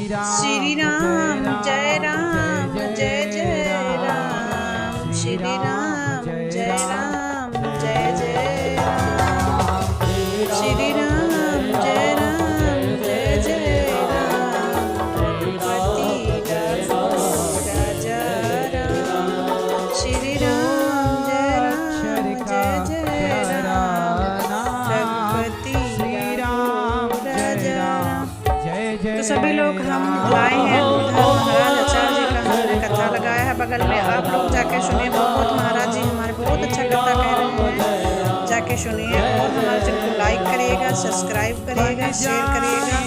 श्री राम जय राम जय जय राम, श्री राम जय राम जय जय राम, श्री राम जय राम जय जय राम, रघुपति राजा राम, श्री राम जय राम जय जय राम, रघुपति राजा राम। तो सभी लोग हम लाए हैं महाराज आचार्य जी का हमने कथा लगाया है बगल में, आप लोग जाके सुनिए। बहुत महाराज जी हमारे बहुत अच्छा कथा कह रहे हैं, जाके सुनिए। और हमारे चैनल को लाइक करिएगा, सब्सक्राइब करिएगा, शेयर करिएगा।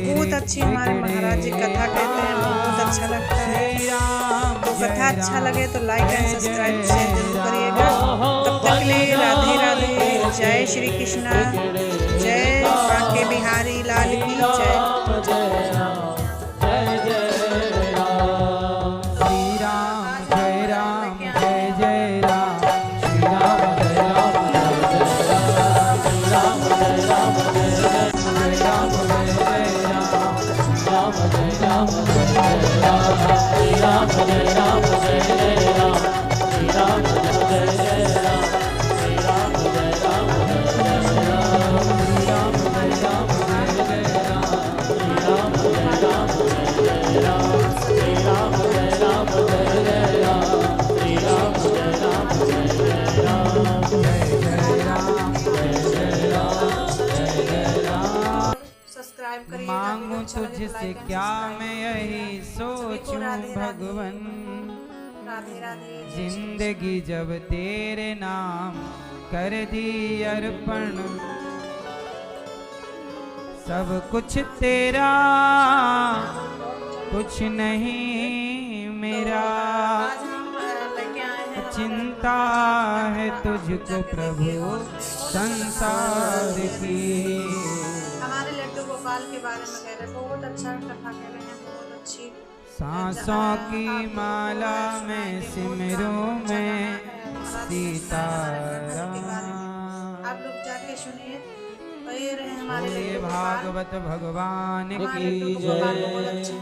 बहुत अच्छी हमारे महाराज जी कथा कहते हैं, बहुत अच्छा लगता है। तो कथा अच्छा लगे तो लाइक एंड सब्सक्राइब शेयर जरूर करिएगा। तब तक के लिए राधे राधे, जय श्री कृष्णा, जय बांके बिहारी लाल की जय। मांगू तुझसे क्या मैं यही सोचूं भगवन, जिंदगी जब तेरे नाम कर दी अर्पण, सब कुछ तेरा कुछ नहीं मेरा, चिंता है तुझको प्रभु संसार की। हमारे लड्डू गोपाल के बारे में कह रहे, बहुत अच्छा कथा कह रहे हैं, बहुत अच्छी। सांसों की माला में सिमरों में सीताराम। आप लोग जाके सुनिए। हमारे भागवत भगवान की जय,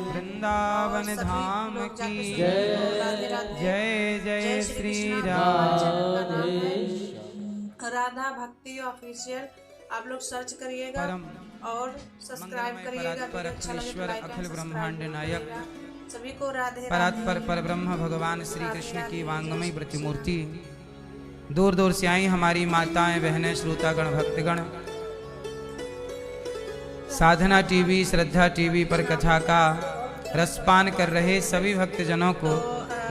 वृंदावन धाम की जय, जय श्री राधे। राधा भक्ति ऑफिशियल आप लोग सर्च करिएगा और सब्सक्राइब करिएगा। परमेश्वर अखिल ब्रह्मांड नायक सभी को राधे परात्पर पर ब्रह्म भगवान श्री कृष्ण की वांगमयी प्रतिमूर्ति। दूर दूर से आई हमारी माताएं बहनें श्रोतागण भक्तगण, साधना टीवी श्रद्धा टीवी पर कथा का रसपान कर रहे सभी भक्तजनों को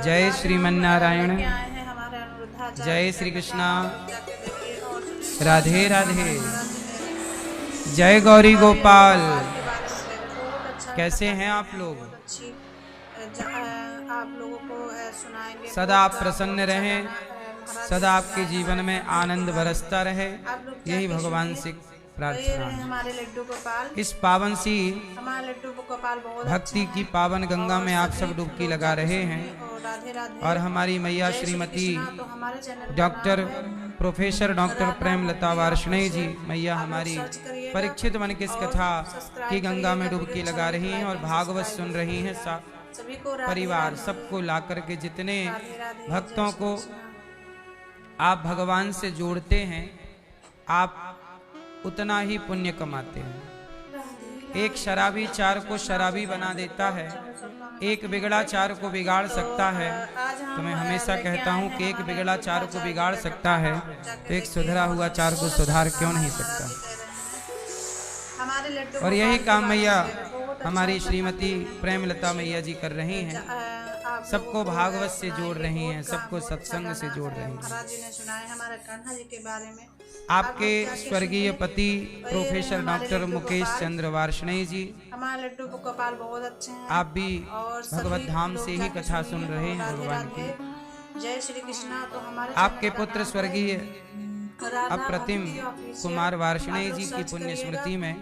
जय श्रीमन्नारायण, जय श्री कृष्णा, राधे राधे, जय गौरी गोपाल। कैसे हैं आप लोग? आप लोगों को सुनाएंगे। सदा आप प्रसन्न रहें, सदा आपके जीवन में आनंद बरसता रहे, यही भगवान से प्रार्थना। हमारे लड्डू गोपाल इस पावन सी हमारे लड्डू गोपाल बहुत भक्ति की पावन गंगा में आप सब डुबकी लगा रहे हैं। और हमारी मैया Shrimati doctor professor doctor Premlata Varshney ji मैया हमारी परीक्षित मन की इस कथा की गंगा में डुबकी लगा रही हैं और भागवत सुन रही हैं। परिवार सबको ला करके जितने भक्तों को आप भगवान से जोड़ते हैं, आप उतना ही पुण्य कमाते हैं। एक शराबी चार को शराबी बना देता है, एक बिगड़ा चार को बिगाड़ सकता है। तो मैं हमेशा कहता हूँ कि एक बिगड़ा चार को बिगाड़ सकता है तो एक सुधरा हुआ चार को सुधार क्यों नहीं सकता। और यही काम मैया हमारी श्रीमती प्रेमलता मैया जी कर रही हैं, सबको भागवत से जोड़ रही हैं, सबको सत्संग से जोड़ रही हैं। महाराज जी ने सुनाया हमारे कान्हा जी के बारे में। आपके स्वर्गीय पति प्रोफेसर डॉक्टर मुकेश चंद्र वार्ष्णेय जी, हमारे लड्डू गोपाल बहुत अच्छे हैं। आप भी भगवत धाम से ही कथा सुन रहे हैं भगवान की। जय श्री कृष्णा। तो हमारे आपके पुत्र स्वर्गीय अप्रतिम कुमार वार्ष्णेय जी की पुण्य स्मृति में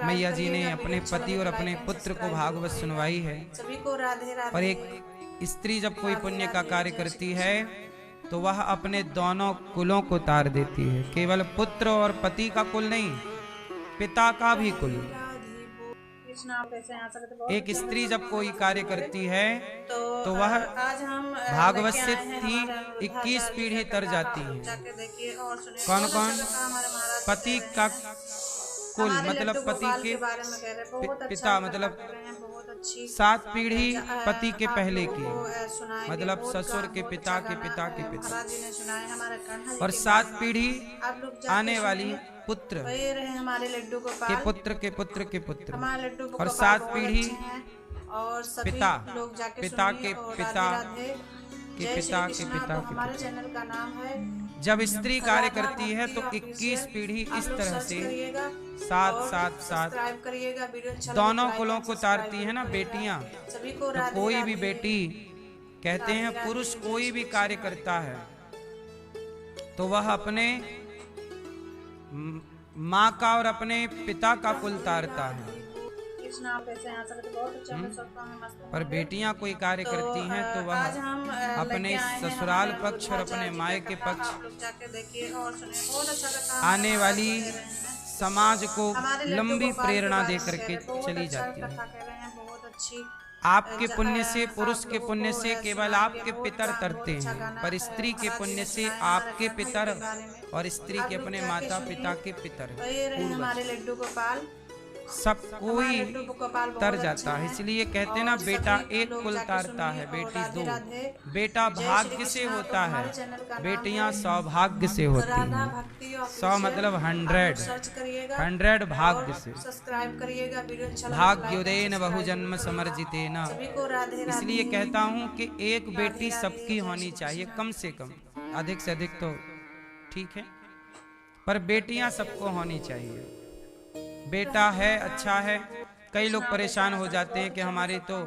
मैया जी ने अपने पति और अपने पुत्र को भागवत सुनवाई है। सभी को राधे राधे। और एक स्त्री जब कोई पुण्य का कार्य करती है तो वह अपने दोनों कुलों को तार देती है, केवल पुत्र और पति का कुल नहीं, पिता का भी कुल। कृष्ण आप कैसे आ सकते बहुत एक स्त्री जब कोई कार्य करती है तो वह आज हम भागवत से लेके आए हैं हमारा 21 पीढ़ी तर जाती है। जाके देखिए और सुनिए कौन बहुत कौन? अच्छा कथा हमारे महाराज पति का कुल हमारे मतलब लड्डू पति गोपाल के बारे में कह रहे हैं, बहुत अच्छा पिता कथा मतलब कर रहे हैं, बहुत अच्छी 7 पीढ़ी पति के आप पहले लोगों की, को, सुनाएंगे। मतलब बहुत ससुर के बहुत पिता अच्छा के गाना, पिता के पिता, महाराज जी ने सुनाया हमारे कान्हा जी और के 7 बारे में। पीढ़ी आप लोग जाके आने वाली सुनिए। पुत्र वही रहे हमारे लड्डू के गोपाल, पुत्र के पुत्र के पुत्र, हमारे लड्डू और गोपाल 7 बहुत पीढ़ी अच्छे हैं। और सभी पिता लोग जाके पिता सुनिए के और पिता राधे राधे के जय पिता श्री के कृष्णा। पिता तो के हमारे पिता। चैनल का नाम है जब स्त्री कार्य राधा करती है भक्ति तो 21 ऑफिशियल। पीढ़ी आप इस लोग तरह सर्च से करिएगा 7 और 7 7 सब्सक्राइब करिएगा। वीडियो अच्छा लगे दोनों तो लाइक कुलों एंड को सब्सक्राइब तारती है ना जरूर करिएगा। बेटियां। सभी को तो राधे कोई भी राधे। बेटी कहते हैं राधे पुरुष राधे, कोई जय भी श्री कार्य कृष्ण। करता है तो वह अपने माँ का और अपने पिता का कुल तारता है। कृष्ण आप कैसे आ सकते बहुत अच्छा मैं सकता हूं मस्त। पर बेटियां कोई कार्य करती हैं तो वह आज हम अपने लेके आए हैं ससुराल हमारे पक्ष और अपने बुद्धाचार्य मायके जी का कथा। पक्ष आप लोग जाके देखिए और सुनिए बहुत अच्छा कथा आने वाली समाज को हमारे लड्डू लंबी गोपाल के प्रेरणा बारे दे में करके कह रहे, बहुत चली अच्छा जाती है। कथा कह रहे हैं, बहुत अच्छी। आपके पुण्य से, पुरुष के पुण्य से केवल सुनाएंगे, आपके बहुत पितर तरते अच्छा हैं, गाना पर स्त्री के महाराज जी पुण्य ने से सुनाया हमारे आपके कान्हा जी पितर के बारे में। और स्त्री आप के लोग अपने जाके माता सुनिए। पिता के पितर वही रहे पूर्वज हमारे लड्डू गोपाल, सब कोई हमारे लड्डू गोपाल बहुत तर अच्छे जाता है। हैं। इसलिए कहते हैं ना और बेटा सभी एक लोग कुल जाके तारता सुनिए है, और बेटी राधे 2। राधे। बेटा जय श्री भाग्य से कृष्णा। होता तो है, हमारे चैनल का नाम बेटियां है सौभाग्य से होती राधा हैं। भक्ति 100 ऑफिशियल। मतलब आप 100, लोग सर्च करिएगा 100 भाग्य और से। सब्सक्राइब करिएगा। वीडियो अच्छा लगे तो भाग्योदयन लाइक एंड बहुजन्म सब्सक्राइब समर्जितेन। सभी को राधे राधे। इसलिए कहता हूँ कि एक बेटी राधे सबकी राधे, होनी जय चाहिए, श्री कम से कम, अधिक से अधिक तो ठीक है, पर बेटियां सबको होनी चाहिए। बेटा है अच्छा है, कई लोग परेशान हो जाते हैं कि हमारी तो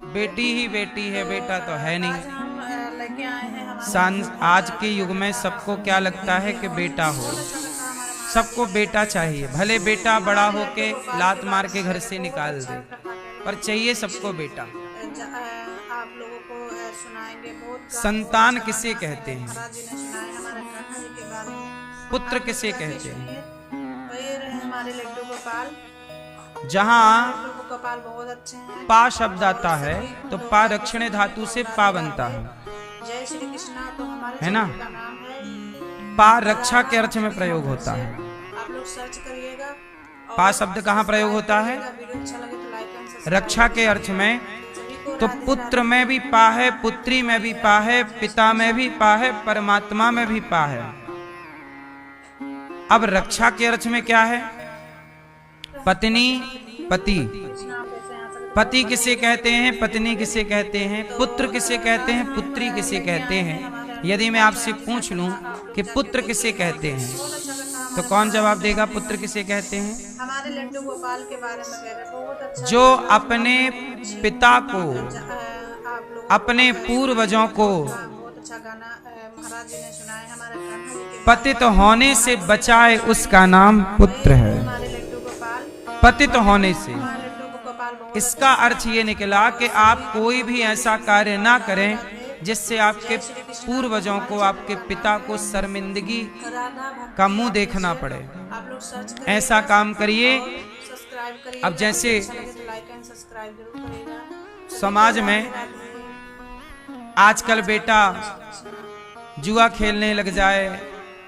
बेटी ही बेटी है, बेटा तो है आज नहीं। हम लेके आए हैं हमारे आज के युग में सबको क्या लगता है कि बेटा हो, सबको बेटा चाहिए, भले बेटा बड़ा होके लात मार के घर से निकाल दे, पर चाहिए सबको बेटा। आप लोगों को सुनाएंगे। बहुत संतान किसे कहते हैं, महाराज जी ने सुनाया हमारे कान्हा जी के बारे में। पुत्र किसे कहते हैं। वही रहे हमारे लड्डू गोपाल, जहाँ लड्डू गोपाल बहुत अच्छे हैं। पा शब्द आता है तो पा दक्षिण धातु से पा बनता है, जय श्री कृष्णा। तो हमारे है ना? चैनल का नाम है पा रक्षा के अर्थ में प्रयोग होता है। आप लोग सर्च करिएगा। पा शब्द कहाँ प्रयोग होता है? वीडियो अच्छा लगे तो लाइक एंड सब्सक्राइब। रक्षा के अर्थ में। सभी को तो राधे पुत्र में भी पा है, पुत्री में भी पा है, पिता में भी पा है, परमात्मा में भी पा है। अब रक्षा के अर्थ में क्या है? पत्नी, पति। पति किसे कहते हैं, पत्नी किसे कहते हैं, पुत्र किसे कहते हैं, पुत्री किसे कहते हैं। यदि मैं आपसे पूछ लूं कि पुत्र किसे कहते हैं तो कौन जवाब देगा? पुत्र किसे कहते हैं? हमारे लड्डू गोपाल के बारे में कह रहे, बहुत अच्छा। जो अपने पिता को, आप लोग अपने पूर्वजों को बहुत अच्छा गाना महाराज जी ने सुनाया हमारे कान्हा जी के। पतित होने से बचाए उसका नाम पुत्र है। हमारे लड्डू गोपाल, पतित होने से, हमारे लड्डू गोपाल बहुत इसका अर्थ ये निकला कि आप कोई भी ऐसा कार्य ना करें जिससे आपके पूर्वजों को, आपके पिता को शर्मिंदगी राधा भक्ति। का मुंह देखना पड़े। आप लोग सर्च करिए, ऐसा काम करिए। सब्सक्राइब करिए। अब जैसे अच्छा लगे तो लाइक एंड सब्सक्राइब जरूर करिएगा। समाज में आजकल बेटा जुआ खेलने लग जाए,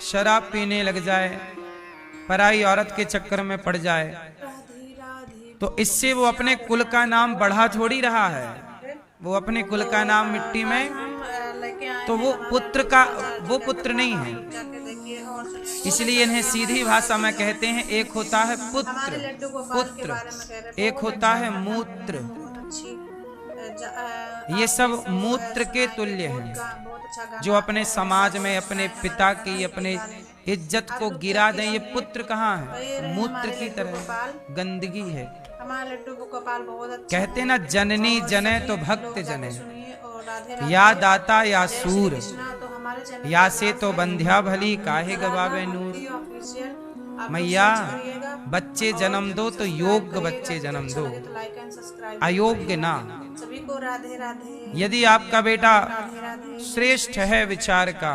शराब पीने लग जाए, पराई औरत के चक्कर में पड़ जाए, राधे राधे। तो इससे वो अपने कुल का नाम बढ़ा थोड़ी रहा है, वो अपने कुल का नाम मिट्टी में, लेके आए तो वो पुत्र का, वो पुत्र नहीं है। जाके देखिए और सुनिए। इसलिए इन्हें सीधी भाषा में कहते हैं, एक होता है हमारे पुत्र, लड्डू गोपाल के पुत्र, बारे में कह रहे, एक होता है मूत्र। बहुत अच्छी ये सब मूत्र के तुल्य हैं, बहुत अच्छा गाना। जो अपने समाज में अपने पिता की, अपने इज्जत को गिरा दें। ये पुत्र कहाँ है? मूत्र की तरह गंदगी है। हमारे लड्डू गोपाल बहुत अच्छा। कहते ना, जननी जने तो भक्त जने, सुनिए और राधे राधे। या दाता या सूर, कृष्णा। तो हमारे चैनल या से तो बंध्या भली काहे गवावे नूर। ऑफिशियल। आप मैया सर्च करिएगा। बच्चे जन्म दो तो योग्य बच्चे जन्म अच्छा दो, लगे तो लाइक एंड सब्सक्राइब। अयोग्य ना। सभी को राधे राधे। यदि आपका बेटा राधे राधे। श्रेष्ठ है विचार का,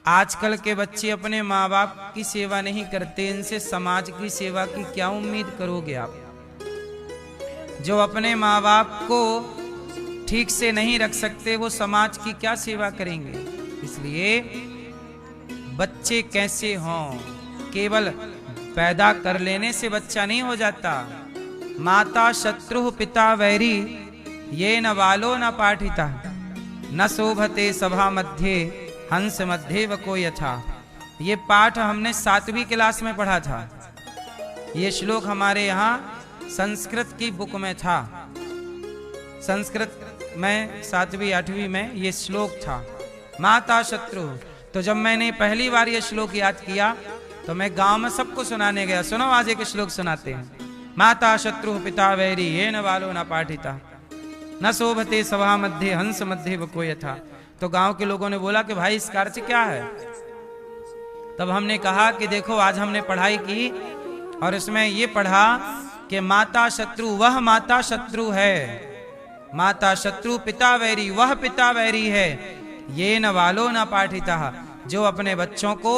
आजकल के बच्चे अपने माँ बाप की सेवा नहीं करते, इनसे समाज की सेवा की क्या उम्मीद करोगे आप? जो अपने माँ बाप को ठीक से नहीं रख सकते वो समाज की क्या सेवा करेंगे। इसलिए बच्चे कैसे हों, केवल पैदा कर लेने से बच्चा नहीं हो जाता। माता शत्रु पिता वैरी ये न बालो न पाठिता, न शोभते सभा मध्य हंस मध्य व को यथा। ये पाठ हमने 7वीं क्लास में पढ़ा था। ये श्लोक हमारे यहाँ संस्कृत की बुक में था। संस्कृत में 7वीं 8वीं में ये श्लोक था, माता शत्रु। तो जब मैंने पहली बार ये श्लोक याद किया तो मैं गांव में सबको सुनाने गया। सुनो आज एक श्लोक सुनाते हैं। माता शत्रु पिता वैरी ये न बालो न पाठिता, न शोभते सभा मध्य हंस मध्य व को यथा। तो गांव के लोगों ने बोला कि भाई इसका अर्थ क्या है। तब हमने कहा कि देखो आज हमने पढ़ाई की और इसमें ये पढ़ा कि माता शत्रु वह माता शत्रु है, माता शत्रु पिता वैरी वह पिता वैरी है, ये न बालो न पाठिता, जो अपने बच्चों को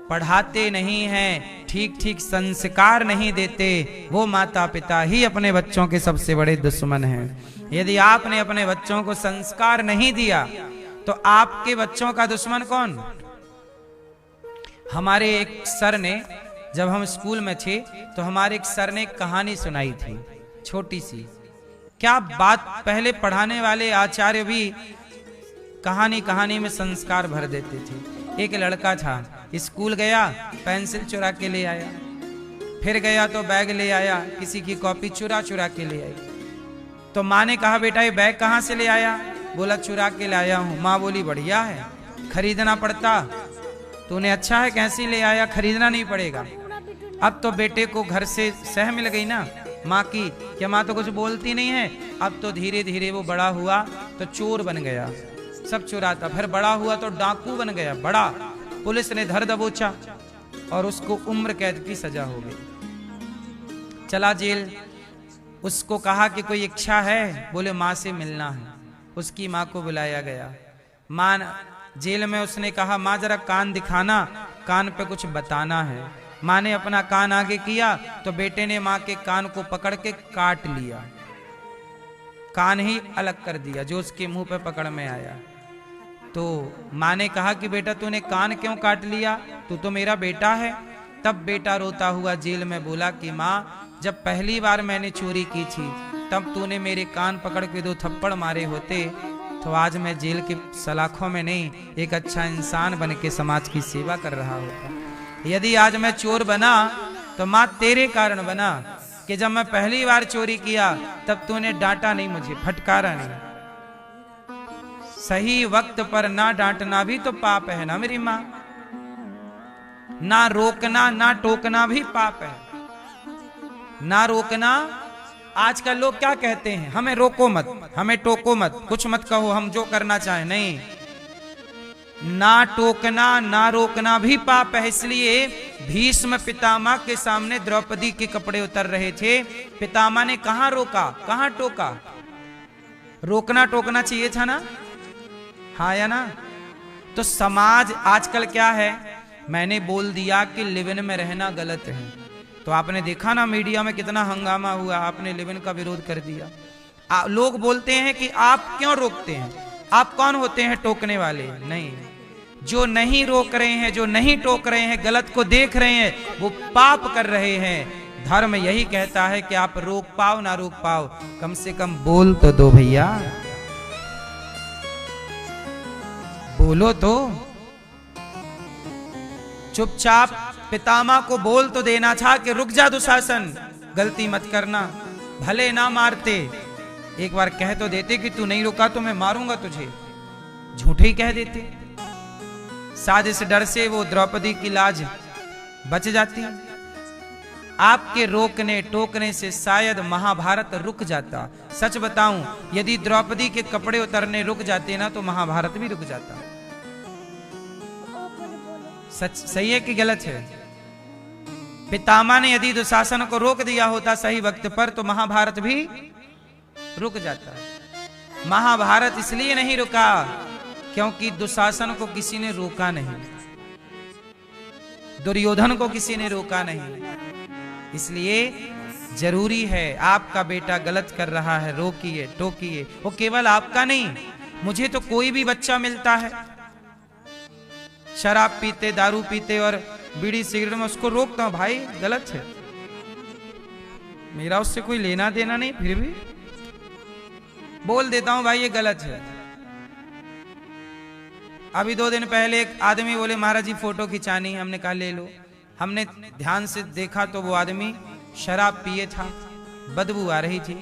पढ़ाते नहीं हैं, ठीक ठीक संस्कार नहीं देते, वो माता पिता ही अपने बच्चों के सबसे बड़े दुश्मन हैं। यदि आपने अपने बच्चों को संस्कार नहीं दिया तो आपके बच्चों का दुश्मन कौन। हमारे एक सर ने, जब हम स्कूल में थे तो हमारे एक सर ने एक कहानी सुनाई थी छोटी सी। क्या बात, पहले पढ़ाने वाले आचार्य भी कहानी में संस्कार भर देते थे। एक लड़का था, स्कूल गया पेंसिल चुरा के ले आया, फिर गया तो बैग ले आया, किसी की कॉपी चुरा के ले आई। तो माँ ने कहा बेटा ये बैग कहाँ से ले आया। बोला चुरा के लाया हूँ। माँ बोली बढ़िया है, खरीदना पड़ता, तूने अच्छा है कैसे ले आया, खरीदना नहीं पड़ेगा। अब तो बेटे को घर से सह मिल गई ना माँ की, क्या माँ तो कुछ बोलती नहीं है। अब तो धीरे धीरे वो बड़ा हुआ तो चोर बन गया, सब चुराता। फिर बड़ा हुआ तो डाकू बन गया बड़ा, पुलिस ने धर दबोचा और उसको उम्र कैद की सजा हो गई, चला जेल। उसको कहा कि कोई इच्छा है, बोले माँ से मिलना है। उसकी माँ को बुलाया गया। माँ जेल में, उसने कहा माँ जरा कान दिखाना, कान पे कुछ बताना है। माँ ने अपना कान आगे किया तो बेटे ने माँ के कान को पकड़ के काट लिया, कान ही अलग कर दिया जो उसके मुंह पे पकड़ में आया। तो माँ ने कहा कि बेटा तूने कान क्यों काट लिया, तू तो मेरा बेटा है। तब बेटा रोता हुआ जेल में बोला कि माँ जब पहली बार मैंने चोरी की थी तब तूने मेरे कान पकड़ के 2 थप्पड़ मारे होते तो आज मैं जेल के सलाखों में नहीं, एक अच्छा इंसान बन के समाज की सेवा कर रहा होता। यदि आज मैं चोर बना तो माँ तेरे कारण बना कि जब मैं पहली बार चोरी किया तब तूने डांटा नहीं, मुझे फटकारा नहीं। सही वक्त पर ना डांटना भी तो पाप है ना मेरी माँ, ना रोकना ना टोकना भी पाप है। ना रोकना, आजकल लोग क्या कहते हैं, हमें रोको मत, हमें टोको मत, कुछ मत कहो, हम जो करना चाहें। नहीं, ना टोकना ना रोकना भी पाप है। इसलिए भीष्म पितामह के सामने द्रौपदी के कपड़े उतर रहे थे, पितामह ने कहां रोका कहां टोका। रोकना टोकना चाहिए था ना, हाँ या ना। तो समाज आजकल क्या है, मैंने बोल दिया कि लिव इन में रहना गलत है, तो आपने देखा ना मीडिया में कितना हंगामा हुआ, आपने लिव इन का विरोध कर दिया। लोग बोलते हैं कि आप क्यों रोकते हैं, आप कौन होते हैं टोकने वाले। नहीं, जो नहीं रोक रहे हैं, जो नहीं टोक रहे हैं, गलत को देख रहे हैं, वो पाप कर रहे हैं। धर्म यही कहता है कि आप रोक पाओ ना रोक पाओ, कम से कम बोल तो दो भैया, बोलो तो। चुपचाप पितामह को बोल तो देना था कि रुक जा दुशासन, गलती मत करना, भले ना मारते, एक बार कह तो देते कि तू नहीं रुका तो मैं मारूंगा तुझे, झूठे ही कह देते। शायद इस डर से वो द्रौपदी की लाज बच जाती। आपके रोकने टोकने से शायद महाभारत रुक जाता। सच बताऊं, यदि द्रौपदी के कपड़े उतरने रुक जाते ना तो महाभारत भी रुक जाता। सच, सही है कि गलत है। पितामह ने यदि दुशासन को रोक दिया होता सही वक्त पर तो महाभारत भी रुक जाता। महाभारत इसलिए नहीं रुका क्योंकि दुशासन को किसी ने रोका नहीं, दुर्योधन को किसी ने रोका नहीं। इसलिए जरूरी है। आपका बेटा गलत कर रहा है, रोकिए टोकिए। वो केवल आपका नहीं, मुझे तो कोई भी बच्चा मिलता है शराब पीते, दारू पीते और बीड़ी सिगरेट में, उसको रोकता हूं, भाई गलत है, मेरा उससे कोई लेना देना नहीं, फिर भी बोल देता हूं भाई ये गलत है। अभी 2 दिन पहले एक आदमी बोले महाराज जी फोटो खिंचानी, हमने कहा ले लो। हमने ध्यान से देखा तो वो आदमी शराब पिए था, बदबू आ रही थी।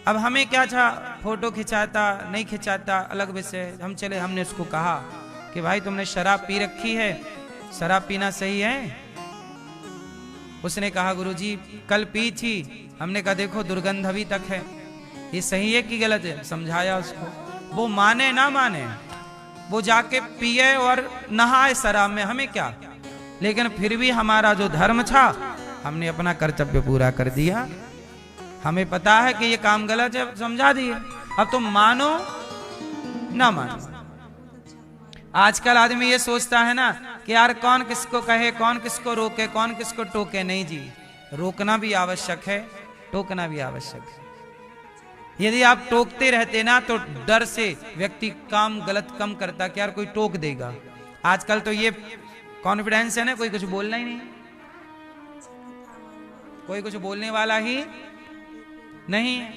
अब हमें क्या था, फोटो खिंचाता नहीं खिंचाता अलग विषय। हम चले, हमने उसको कहा कि भाई तुमने शराब पी रखी है, शराब पीना सही है? उसने कहा गुरुजी कल पी थी। हमने कहा देखो दुर्गंध अभी तक है, ये सही है कि गलत है? समझाया उसको। वो माने ना माने, वो जाके पिए और नहाए शराब में, हमें क्या। लेकिन फिर भी हमारा जो धर्म था, हमने अपना कर्तव्य पूरा कर दिया। हमें पता है कि ये काम गलत है, समझा दिए। अब तुम मानो ना मानो। आजकल आदमी ये सोचता है ना कि यार कौन किसको कहे, कौन किसको रोके, कौन किसको टोके। नहीं जी, रोकना भी आवश्यक है, टोकना भी आवश्यक है। यदि आप टोकते रहते ना तो डर से व्यक्ति काम गलत कम करता कि यार कोई टोक देगा। आजकल तो ये कॉन्फिडेंस है ना, कोई कुछ बोलना ही नहीं, कोई कुछ बोलने वाला ही नहीं है।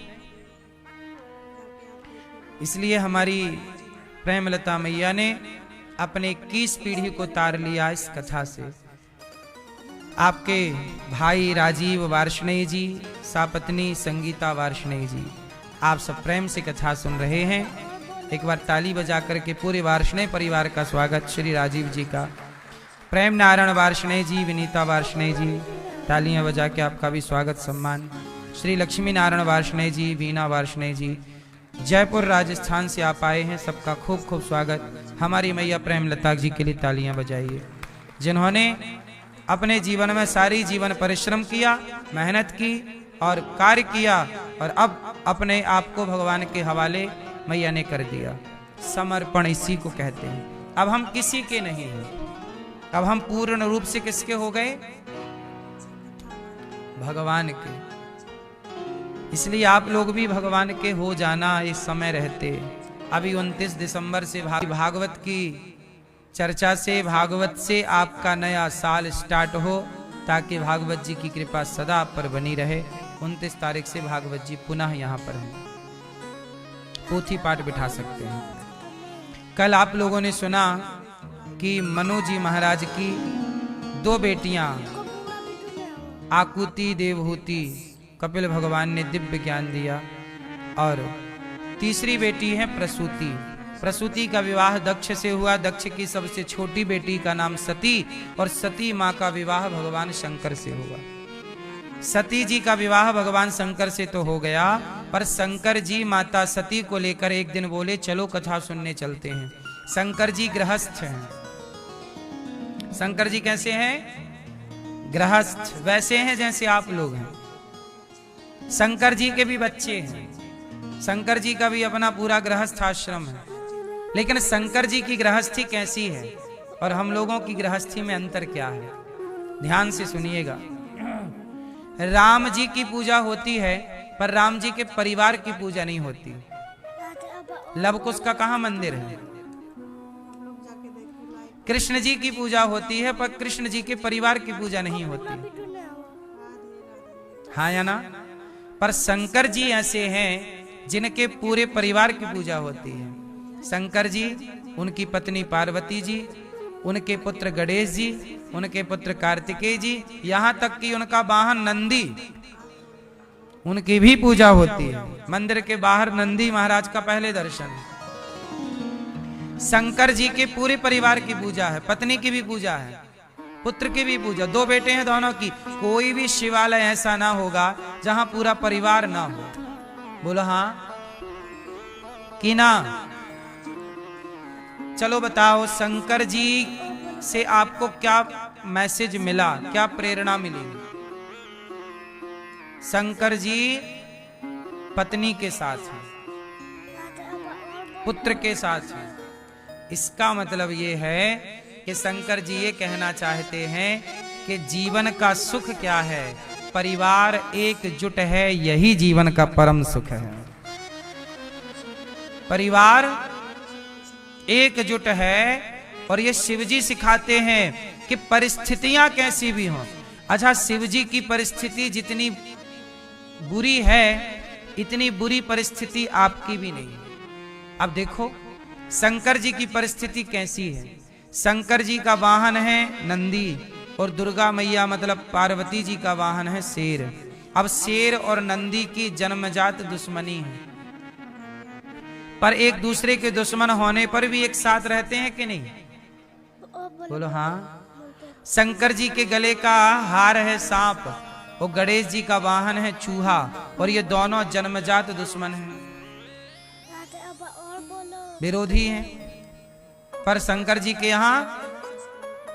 इसलिए हमारी प्रेमलता मैया ने अपने 21 पीढ़ी को तार लिया इस कथा से। आपके भाई राजीव वार्ष्णेय जी, सापत्नी संगीता वार्ष्णेय जी, आप सब प्रेम से कथा सुन रहे हैं। एक बार ताली बजा करके पूरे वार्ष्णेय परिवार का स्वागत, श्री राजीव जी का, प्रेम नारायण वार्ष्णेय जी, विनीता वार्ष्णेय जी, तालियां बजा के आपका भी स्वागत सम्मान। श्री लक्ष्मी नारायण वार्ष्णेय जी, वीणा वार्ष्णेय जी, जयपुर राजस्थान से आप आए हैं, सबका खूब खूब स्वागत। हमारी मैया प्रेमलता जी के लिए तालियां बजाइए, जिन्होंने अपने जीवन में सारी जीवन परिश्रम किया, मेहनत की और कार्य किया, और अब अपने आप को भगवान के हवाले मैया ने कर दिया। समर्पण इसी को कहते हैं। अब हम किसी के नहीं हैं, अब हम पूर्ण रूप से किसके हो गए? भगवान के। इसलिए आप लोग भी भगवान के हो जाना इस समय रहते। अभी 29 दिसंबर से भागवत की चर्चा से, भागवत से आपका नया साल स्टार्ट हो, ताकि भागवत जी की कृपा सदा आप पर बनी रहे। 29 तारीख से भागवत जी पुनः यहाँ पर हैं, पोथी पाठ बिठा सकते हैं। कल आप लोगों ने सुना कि मनु जी महाराज की 2 बेटियां, आकुति देवहूति, कपिल भगवान ने दिव्य ज्ञान दिया, और तीसरी बेटी है प्रसूति। प्रसूति का विवाह दक्ष से हुआ। दक्ष की सबसे छोटी बेटी का नाम सती, और सती माँ का विवाह भगवान शंकर से हुआ। सती जी का विवाह भगवान शंकर से तो हो गया, पर शंकर जी माता सती को लेकर एक दिन बोले चलो कथा सुनने चलते हैं। शंकर जी गृहस्थ हैं। शंकर जी कैसे हैं? गृहस्थ, वैसे हैं जैसे आप लोग हैं। शंकर जी के भी बच्चे हैं, शंकर जी का भी अपना पूरा गृहस्थ आश्रम है। लेकिन शंकर जी की गृहस्थी कैसी है और हम लोगों की गृहस्थी में अंतर क्या है? ध्यान से सुनिएगा। राम जी की पूजा होती है, पर राम जी के परिवार की पूजा नहीं होती। लवकुश का कहाँ मंदिर है? कृष्ण जी की पूजा होती है, पर कृष्ण जी के परिवार की पूजा नहीं होती। हाँ या ना? पर शंकर जी ऐसे हैं जिनके पूरे परिवार की पूजा होती है। शंकर जी, उनकी पत्नी पार्वती जी, उनके पुत्र गणेश जी, उनके पुत्र कार्तिकेय जी, यहाँ तक कि उनका वाहन नंदी, उनकी भी पूजा होती है। मंदिर के बाहर नंदी महाराज का पहले दर्शन। शंकर जी के पूरे परिवार की पूजा है, पत्नी की भी पूजा है, पुत्र की भी पूजा। 2 बेटे हैं दोनों की। कोई भी शिवालय ऐसा ना होगा जहां पूरा परिवार ना हो। बोलो हाँ कि ना? चलो बताओ, शंकर जी से आपको क्या मैसेज मिला, क्या प्रेरणा मिली? शंकर जी पत्नी के साथ हैं, पुत्र के साथ हैं। इसका मतलब ये है कि शंकर जी ये कहना चाहते हैं कि जीवन का सुख क्या है, परिवार एकजुट है, यही जीवन का परम सुख है। परिवार एकजुट है और ये शिवजी सिखाते हैं कि परिस्थितियां कैसी भी हों। अच्छा, शिवजी की परिस्थिति जितनी बुरी है, इतनी बुरी परिस्थिति आपकी भी नहीं है। अब देखो शंकर जी की परिस्थिति कैसी है। शंकर जी का वाहन है नंदी और दुर्गा मैया मतलब पार्वती जी का वाहन है शेर। अब शेर और नंदी की जन्मजात दुश्मनी है, पर एक दूसरे के दुश्मन होने पर भी एक साथ रहते हैं कि नहीं? बोलो हाँ। शंकर जी के गले का हार है सांप और गणेश जी का वाहन है चूहा, और ये दोनों जन्मजात दुश्मन हैं, विरोधी हैं। पर शंकर जी के यहाँ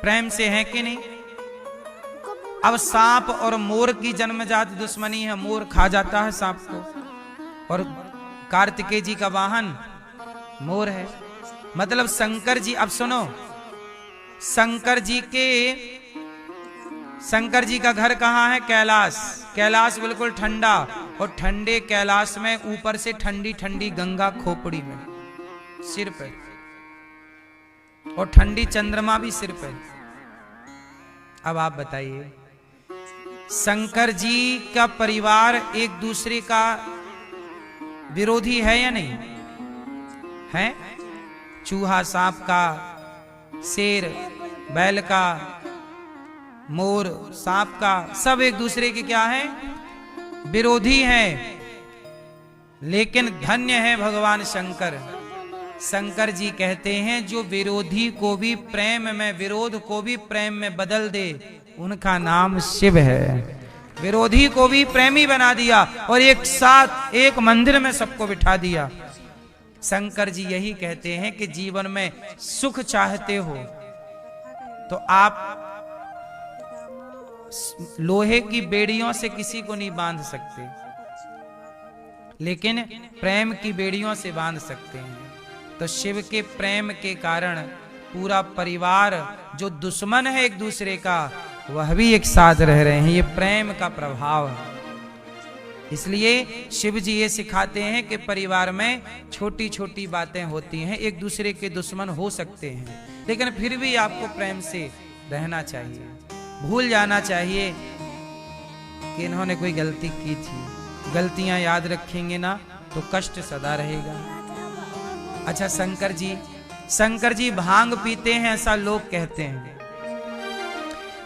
प्रेम से हैं कि नहीं? अब सांप और मोर की जन्मजात दुश्मनी है, मोर खा जाता है सांप को, और कार्तिकेय जी का वाहन मोर है। मतलब शंकर जी, अब सुनो, शंकर जी का घर कहाँ है? कैलाश। कैलाश बिल्कुल ठंडा, और ठंडे कैलाश में ऊपर से ठंडी ठंडी गंगा खोपड़ी में सिर पे, और ठंडी चंद्रमा भी सिर पे। अब आप बताइए, शंकर जी का परिवार एक दूसरे का विरोधी है या नहीं है? चूहा सांप का, शेर बैल का, मोर सांप का, सब एक दूसरे के क्या है? विरोधी हैं। लेकिन धन्य है भगवान शंकर। शंकर जी कहते हैं जो विरोधी को भी प्रेम में, विरोध को भी प्रेम में बदल दे, उनका नाम शिव है। विरोधी को भी प्रेमी बना दिया और एक साथ एक मंदिर में सबको बिठा दिया। शंकर जी यही कहते हैं कि जीवन में सुख चाहते हो तो आप लोहे की बेड़ियों से किसी को नहीं बांध सकते, लेकिन प्रेम की बेड़ियों से बांध सकते हैं। तो शिव के प्रेम के कारण पूरा परिवार जो दुश्मन है एक दूसरे का, वह भी एक साथ रह रहे हैं। ये प्रेम का प्रभाव है। इसलिए शिव जी ये सिखाते हैं कि परिवार में छोटी छोटी बातें होती हैं, एक दूसरे के दुश्मन हो सकते हैं, लेकिन फिर भी आपको प्रेम से रहना चाहिए। भूल जाना चाहिए कि इन्होंने कोई गलती की थी। गलतियां याद रखेंगे ना तो कष्ट सदा रहेगा। अच्छा, शंकर जी भांग पीते हैं ऐसा लोग कहते हैं,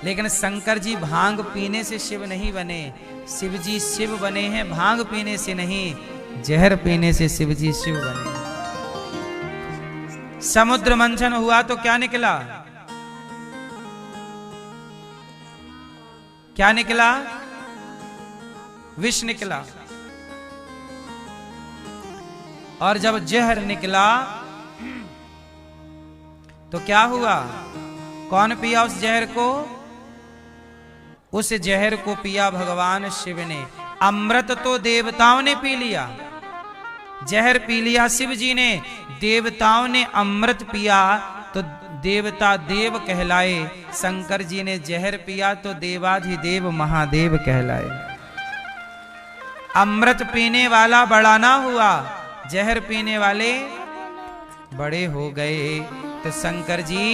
लेकिन शंकर जी भांग पीने से शिव नहीं बने। शिव जी शिव बने हैं भांग पीने से नहीं, जहर पीने से शिव जी शिव बने। समुद्र मंथन हुआ तो क्या निकला? क्या निकला? विष निकला। और जब जहर निकला तो क्या हुआ? कौन पिया उस जहर को? उस जहर को पिया भगवान शिव ने। अमृत तो देवताओं ने पी लिया, जहर पी लिया शिव जी ने। देवताओं ने अमृत पिया तो देवता देव कहलाए। शंकर जी ने जहर पिया तो देवाधिदेव महादेव कहलाए। अमृत पीने वाला बड़ा ना हुआ, जहर पीने वाले बड़े हो गए। तो शंकर जी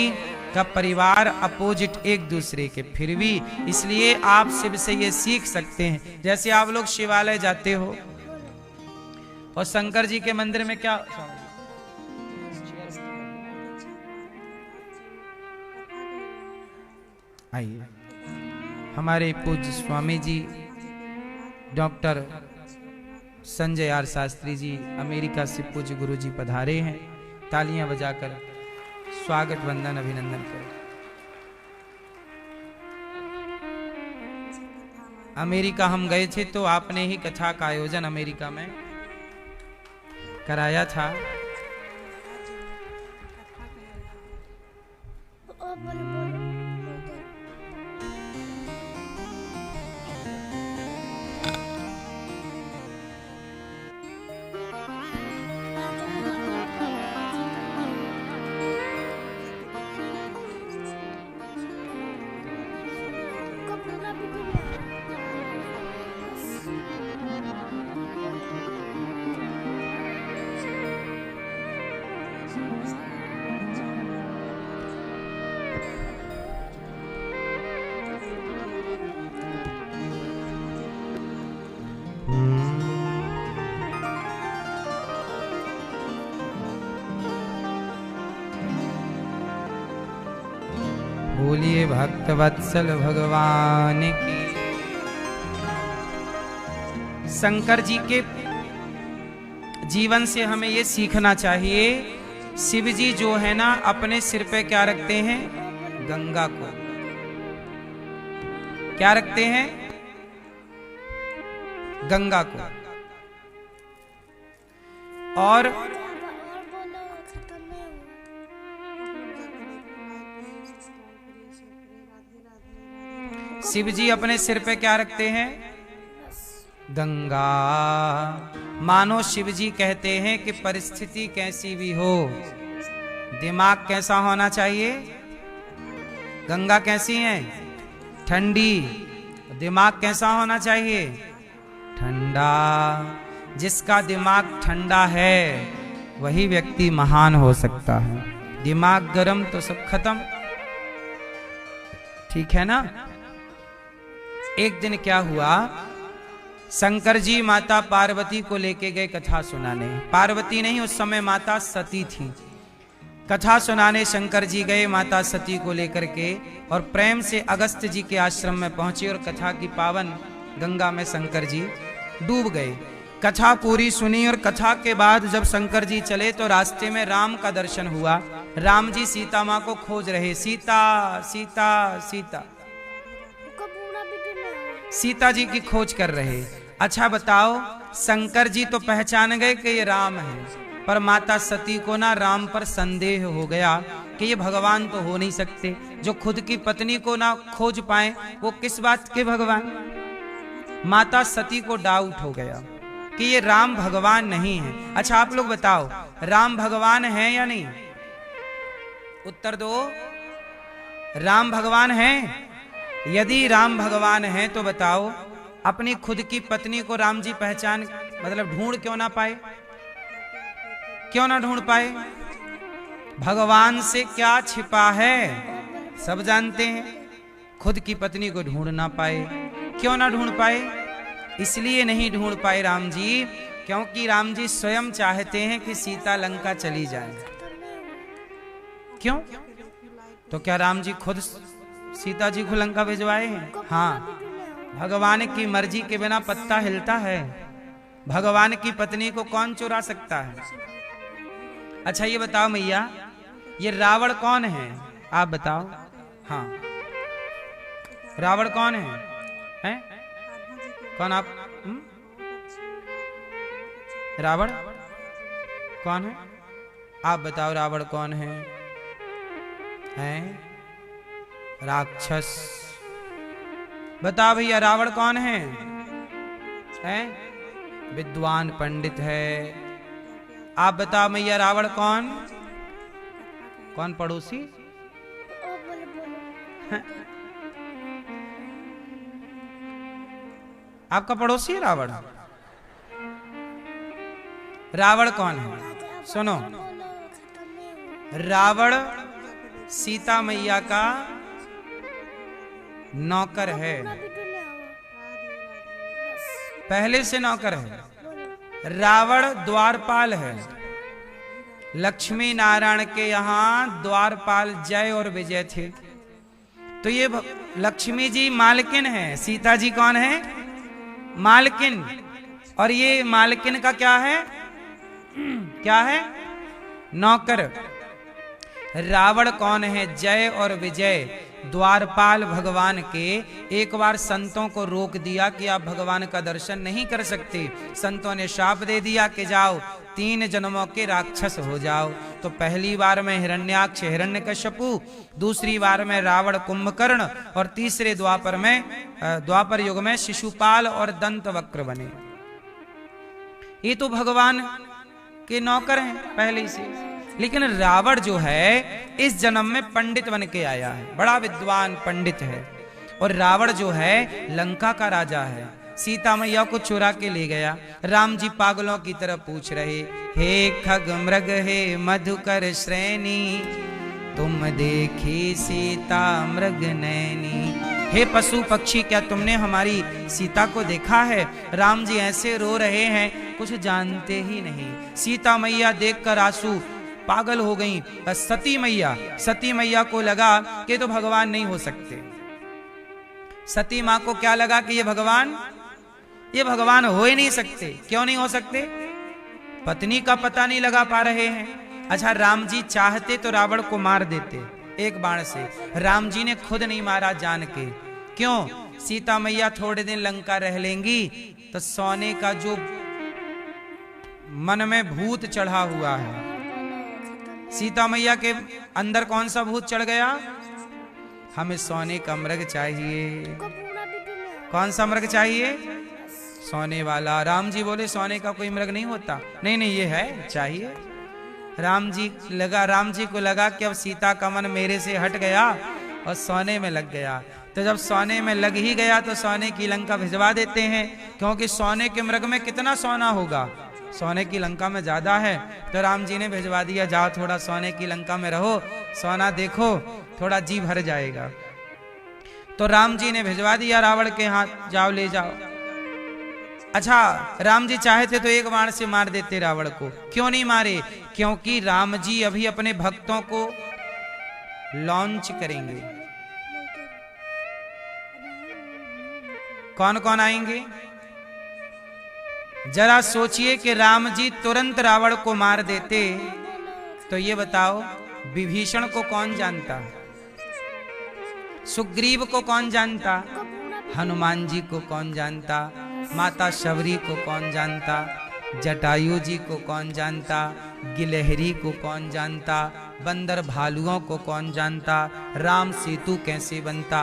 का परिवार अपोजिट एक दूसरे के, फिर भी इसलिए आप शिव से ये सीख सकते हैं। जैसे आप लोग शिवालय जाते हो और शंकर जी के मंदिर में क्या, आइए, हमारे पूज्य Swami ji doctor Sanjay R Shastri ji America से पूज्य गुरु जी पधारे हैं। तालियां बजाकर स्वागत वंदन अभिनंदन करें। अमेरिका हम गए थे तो आपने ही कथा का आयोजन अमेरिका में कराया था। बोलिए भक्त वत्सल भगवान की। शंकर जी के जीवन से हमें ये सीखना चाहिए। शिव जी जो है ना अपने सिर पे क्या रखते हैं? गंगा को। क्या रखते हैं? गंगा को। और शिव जी अपने सिर पे क्या रखते हैं? गंगा। मानो शिव जी कहते हैं कि परिस्थिति कैसी भी हो, दिमाग कैसा होना चाहिए? गंगा कैसी है? ठंडी। दिमाग कैसा होना चाहिए? ठंडा। जिसका दिमाग ठंडा है वही व्यक्ति महान हो सकता है। दिमाग गरम तो सब खत्म। ठीक है ना? एक दिन क्या हुआ, शंकर जी माता पार्वती को लेके गए कथा सुनाने। पार्वती नहीं, उस समय माता सती थी। कथा सुनाने शंकर जी गए माता सती को लेकर के, और प्रेम से अगस्त जी के आश्रम में पहुंचे और कथा की पावन गंगा में शंकर जी डूब गए। कथा पूरी सुनी और कथा के बाद जब शंकर जी चले तो रास्ते में राम का दर्शन हुआ। राम जी सीता माँ को खोज रहे, सीता सीता सीता, सीता जी की खोज कर रहे। अच्छा बताओ, शंकर जी तो पहचान गए कि ये राम है, पर माता सती को ना राम पर संदेह हो गया कि ये भगवान तो हो नहीं सकते। जो खुद की पत्नी को ना खोज पाए वो किस बात के भगवान? माता सती को डाउट हो गया कि ये राम भगवान नहीं है। अच्छा आप लोग बताओ, राम भगवान है या नहीं? उत्तर दो। राम भगवान है? यदि राम भगवान है तो बताओ, अपनी खुद की पत्नी को राम जी पहचान मतलब ढूंढ क्यों ना पाए? क्यों ना ढूंढ पाए? भगवान से क्या छिपा है सब जानते हैं। खुद की पत्नी को ढूंढ ना पाए। क्यों ना ढूंढ पाए? इसलिए नहीं ढूंढ पाए राम जी, क्योंकि राम जी स्वयं चाहते हैं कि सीता लंका चली जाए। क्यों? तो क्या राम जी खुद सीता जी को लंका भिजवाए हैं? हाँ। भगवान की मर्जी के बिना पत्ता हिलता है? भगवान की पत्नी को कौन चुरा सकता है? अच्छा ये बताओ मैया, ये रावण कौन है? आप बताओ। हाँ, रावण कौन है? हैं? कौन आप? रावण कौन है? आप बताओ, रावण कौन है? हैं? राक्षस। बताओ भैया, रावण कौन है? हैं? विद्वान पंडित है। आप बताओ मैया, रावण कौन? कौन पड़ोसी? आपका पड़ोसी है रावण? रावण कौन है? सुनो, रावण सीता मैया का नौकर है। पहले से नौकर है। रावण द्वारपाल है। लक्ष्मी नारायण के यहाँ द्वारपाल जय और विजय थे। तो ये लक्ष्मी जी मालकिन है, सीता जी कौन है? मालकिन। और ये मालकिन का क्या है? क्या है? नौकर। रावण कौन है? जय और विजय द्वारपाल भगवान के। एक बार संतों को रोक दिया कि आप भगवान का दर्शन नहीं कर सकते। संतों ने शाप दे दिया कि जाओ 3 जन्मों के राक्षस हो जाओ। तो पहली बार में हिरण्याक्ष हिरण्यकश्यपु, दूसरी बार में रावण कुंभकर्ण, और तीसरे द्वापर युग में शिशुपाल और दंतवक्र बने। ये तो भगवान के नौकर हैं पहले से। लेकिन रावण जो है इस जन्म में पंडित बन के आया है, बड़ा विद्वान पंडित है। और रावण जो है लंका का राजा है। सीता मैया को चुरा के ले गया। राम जी पागलों की तरह पूछ रहे, हे खग मृग हे मधुकर श्रेणी, तुम देखी सीता मृग नैनी। हे पशु पक्षी, क्या तुमने हमारी सीता को देखा है? राम जी ऐसे रो रहे हैं, कुछ जानते ही नहीं। सीता मैया देखकर आंसू पागल हो गई। बस सती मैया को लगा कि तो भगवान नहीं हो सकते। सती मां को क्या लगा कि ये भगवान हो ही नहीं सकते। क्यों नहीं हो सकते? पत्नी का पता नहीं लगा पा रहे हैं। अच्छा, राम जी चाहते तो रावण को मार देते एक बाण से। राम जी ने खुद नहीं मारा जान के। क्यों? सीता मैया थोड़े दिन लंका रह लेंगी तो सोने का जो मन में भूत चढ़ा हुआ है, सीता मैया के अंदर कौन सा भूत चढ़ गया? हमें सोने का मृग चाहिए। कौन सा मृग चाहिए? सोने वाला। राम जी बोले सोने का कोई मृग नहीं होता। नहीं नहीं, ये है, चाहिए। राम जी को लगा कि अब सीता का मन मेरे से हट गया और सोने में लग गया। तो जब सोने में लग ही गया तो सोने की लंका भिजवा देते हैं, क्योंकि सोने के मृग में कितना सोना होगा, सोने की लंका में ज्यादा है। तो राम जी ने भिजवा दिया, जाओ थोड़ा सोने की लंका में रहो, सोना देखो, थोड़ा जी भर जाएगा। तो राम जी ने भिजवा दिया रावण के हाथ, जाओ ले जाओ। अच्छा, राम जी चाहे थे तो एक बाण से मार देते रावण को। क्यों नहीं मारे? क्योंकि राम जी अभी अपने भक्तों को लॉन्च करेंगे। कौन कौन आएंगे? जरा सोचिए कि राम जी तुरंत रावण को मार देते तो ये बताओ, विभीषण को कौन जानता? सुग्रीव को कौन जानता? हनुमान जी को कौन जानता? माता शबरी को कौन जानता? जटायु जी को कौन जानता? गिलहरी को कौन जानता? बंदर भालुओं को कौन जानता? राम सेतु कैसे बनता?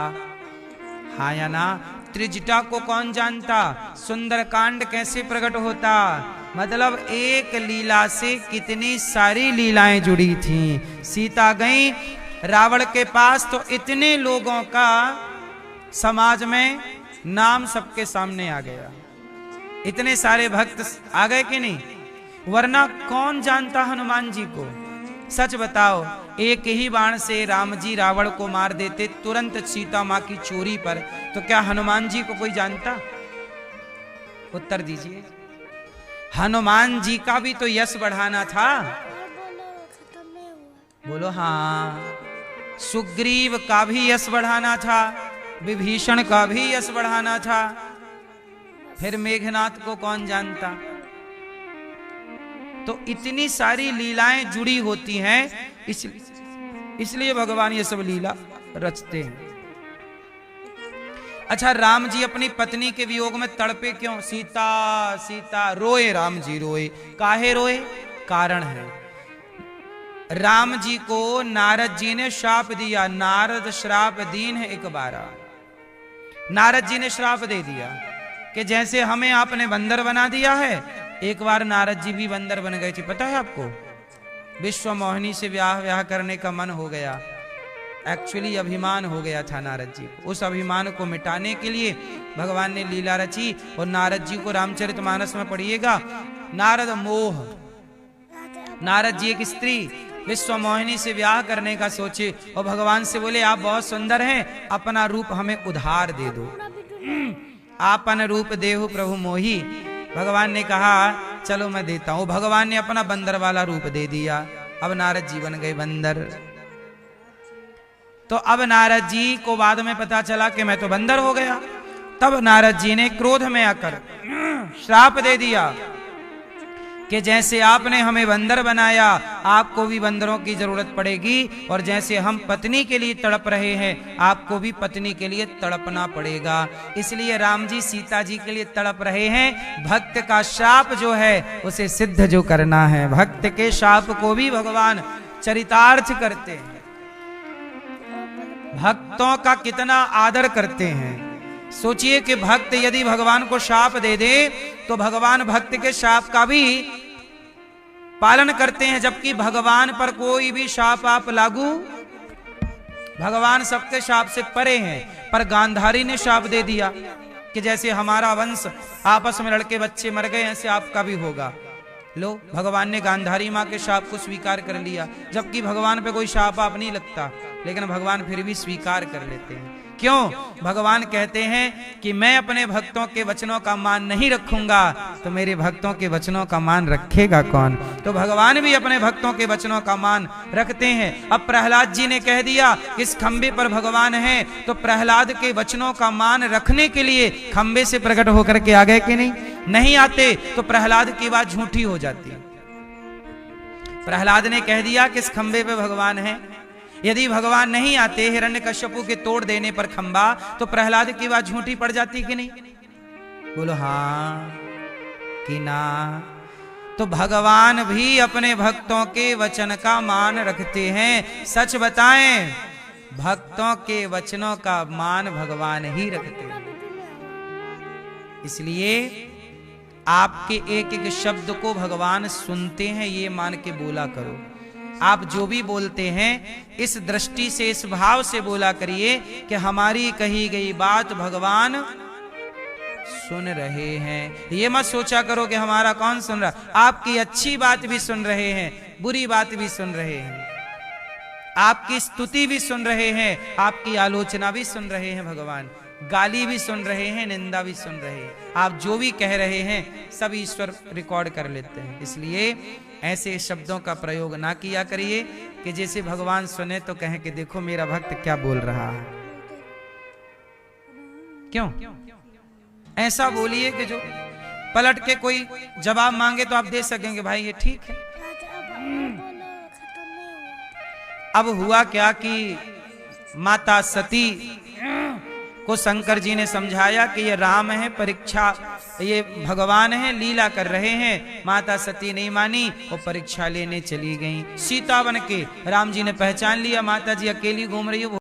हाँ या ना? त्रिजटा को कौन जानता? सुंदरकांड कैसे प्रकट होता? मतलब एक लीला से कितनी सारी लीलाएं जुड़ी थीं। सीता गई रावण के पास तो इतने लोगों का समाज में नाम सबके सामने आ गया, इतने सारे भक्त आ गए कि नहीं? वरना कौन जानता हनुमान जी को? सच बताओ, एक ही बाण से राम जी रावण को मार देते तुरंत सीता मां की चोरी पर, तो क्या हनुमान जी को कोई जानता? उत्तर दीजिए। हनुमान जी का भी तो यश बढ़ाना था। बोलो हाँ। सुग्रीव का भी यश बढ़ाना था, विभीषण का भी यश बढ़ाना था। फिर मेघनाथ को कौन जानता? तो इतनी सारी लीलाएं जुड़ी होती हैं, इसलिए भगवान ये सब लीला रचते हैं। अच्छा, राम जी अपनी पत्नी के वियोग में तड़पे क्यों? सीता सीता रोए, राम जी रोए। काहे रोए? कारण है। राम जी को नारद जी ने श्राप दिया। नारद श्राप दीन है एक बार। नारद जी ने श्राप दे दिया कि जैसे हमें आपने बंदर बना दिया है, एक बार नारद जी भी बंदर बन गए थे। पता है आपको? विश्व मोहिनी से ब्याह करने का मन हो गया। एक्चुअली अभिमान हो गया था नारद जी को। उस अभिमान को मिटाने के लिए भगवान ने लीला रची। और नारद जी को रामचरितमानस में पढ़िएगा, नारद मोह। नारद जी एक स्त्री विश्व मोहिनी से ब्याह करने का सोचे और भगवान से बोले, आप बहुत सुंदर हैं, अपना रूप हमें उधार दे दो। आपन रूप देहु प्रभु मोही। भगवान ने कहा चलो मैं देता हूं। भगवान ने अपना बंदर वाला रूप दे दिया। अब नारद जी बन गए बंदर। तो अब नारद जी को बाद में पता चला कि मैं तो बंदर हो गया। तब नारद जी ने क्रोध में आकर श्राप दे दिया कि जैसे आपने हमें बंदर बनाया, आपको भी बंदरों की जरूरत पड़ेगी। और जैसे हम पत्नी के लिए तड़प रहे हैं, आपको भी पत्नी के लिए तड़पना पड़ेगा। इसलिए राम जी सीता जी के लिए तड़प रहे हैं। भक्त का शाप जो है उसे सिद्ध जो करना है। भक्त के शाप को भी भगवान चरितार्थ करते हैं। भक्तों का कितना आदर करते हैं। सोचिए कि भक्त यदि भगवान को शाप दे दे तो भगवान भक्त के शाप का भी पालन करते हैं, जबकि भगवान पर कोई भी शाप आप लागू, भगवान सबके शाप से परे हैं। पर गांधारी ने शाप दे दिया कि जैसे हमारा वंश आपस में लड़के बच्चे मर गए, ऐसे आपका भी होगा। लो, भगवान ने गांधारी माँ के शाप को स्वीकार कर लिया, जबकि भगवान पे कोई शाप आप नहीं लगता, लेकिन भगवान फिर भी स्वीकार कर लेते हैं। क्यों? भगवान कहते हैं कि मैं अपने भक्तों के वचनों का मान नहीं रखूंगा तो मेरे भक्तों के वचनों का मान रखेगा कौन? तो भगवान भी अपने भक्तों के वचनों का मान रखते हैं। अब प्रहलाद जी ने कह दिया इस खंबे पर भगवान है, तो प्रहलाद के वचनों का मान रखने के लिए खंबे से प्रकट होकर के आ गए कि नहीं? नहीं आते तो प्रहलाद की बात झूठी हो जाती। प्रहलाद ने कह दिया कि इस खंबे पे भगवान है, यदि भगवान नहीं आते हिरण्यकश्यपु के तोड़ देने पर खंबा, तो प्रहलाद की बात झूठी पड़ जाती कि नहीं? बोलो हाँ कि ना? तो भगवान भी अपने भक्तों के वचन का मान रखते हैं। सच बताएं, भक्तों के वचनों का मान भगवान ही रखते हैं। इसलिए आपके एक एक शब्द को भगवान सुनते हैं, ये मान के बोला करो। आप जो भी बोलते हैं इस दृष्टि से, इस भाव से बोला करिए कि हमारी कही गई बात भगवान सुन रहे हैं। ये मत सोचा करो कि हमारा कौन सुन रहा, आपकी अच्छी बात भी सुन रहे हैं, बुरी बात भी सुन रहे हैं, आपकी स्तुति भी सुन रहे हैं, आपकी आलोचना भी सुन रहे हैं भगवान, गाली भी सुन रहे हैं, निंदा भी सुन रहे हैं। आप जो भी कह रहे हैं सब ईश्वर रिकॉर्ड कर लेते हैं। इसलिए ऐसे शब्दों का प्रयोग ना किया करिए कि जैसे भगवान सुने तो कहें कि देखो मेरा भक्त क्या बोल रहा है। क्यों? ऐसा बोलिए कि जो पलट के कोई जवाब मांगे तो आप दे सकेंगे भाई ये ठीक है। अब हुआ क्या कि माता सती को शंकर जी ने समझाया कि ये राम है, परीक्षा, ये भगवान है, लीला कर रहे हैं। माता सती नहीं मानी, वो परीक्षा लेने चली गई। सीता बन के राम जी ने पहचान लिया माता जी अकेली घूम रही है।